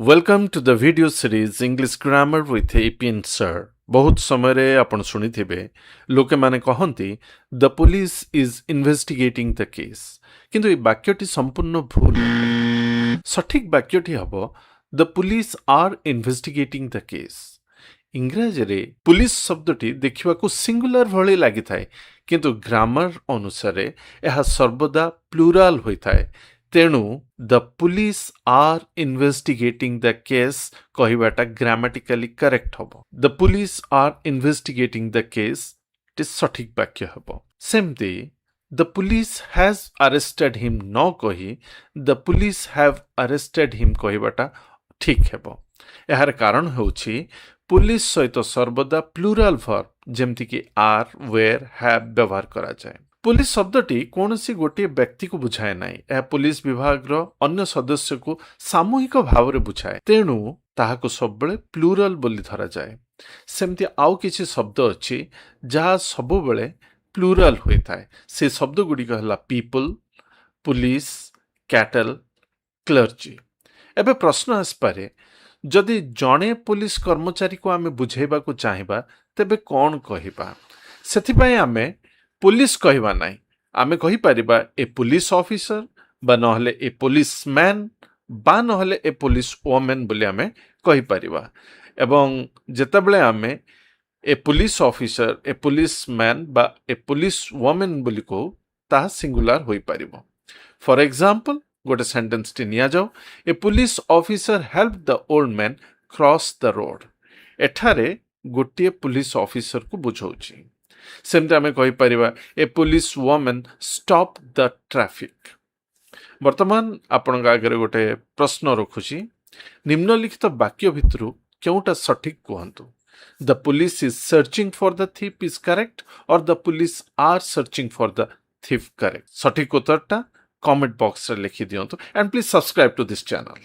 Welcome to the video series English Grammar with APN Sir. बहुत समय रे आपण सुनिथिबे लोके माने कहंती the police is investigating the case. किंतु ए वाक्यटी संपूर्ण भूल सठिक वाक्यटी हबो the police are investigating the case. इंग्रजी रे पुलिस शब्दटी देखिबाकू सिंगुलर भଳି लागिथाय किंतु ग्रामर अनुसारे एहा सर्वदा प्लुराल होइथाय तेणु the police are investigating the case कहिबाटा ग्रामेटिकली करेक्ट हबो the police are investigating the case टी सठिक वाक्य हबो सेमती the police has arrested him न कहि the police have arrested him कहिबाटा ठीक हेबो एहार कारण होछि पुलिस सहित सर्वदा प्लुराल वर्ब जेमति कि आर वेयर हैव व्यवहार करा जाय पुलिस शब्दटी कौनसी गोटे व्यक्ति को बुझाए नाही यह पुलिस विभाग रो अन्य सदस्य को सामूहिक भाव रे बुझाए तेणु ताहाको सबबेले प्लुरल बोली धरा जाए सेमती आउ किछि शब्द अछि जहा सबबेले प्लुरल होई थाए से शब्द गुडी कहला पीपल पुलिस कैटल क्लर्जी एबे प्रश्न आसपारे जदि जणे पुलिस कर्मचारी को आमे बुझेबा को चाहिबा तेबे कोन कहिबा सेथिपय आमे पुलिस कहवा नाही आमे कहि परिबा ए पुलिस ऑफिसर बा नहले ए पुलिस मैन बा नहले ए पुलिस वुमन बोली आमे कहि परिबा एवं जेतेबेले आमे a police officer a police man बा ए पुलिस वुमन बोली को ता सिंगुलर होई परिबो फॉर एग्जांपल गोटे सेंटेंस टी निया जाओ a police officer help the old man cross the road एठारे गोटे पुलिस ऑफिसर को बुझौछि सेमते आमे कहि परिबा a police woman stop the traffic वर्तमान आपन आगे गोटे प्रश्न रखुछि निम्नलिखित वाक्य भितरु केउटा सठिक कहंतु the police is searching for the thief is correct और the police are searching for the thief correct सठिक उत्तरटा कमेंट बॉक्स रे लिखि दियंतु and please subscribe to this channel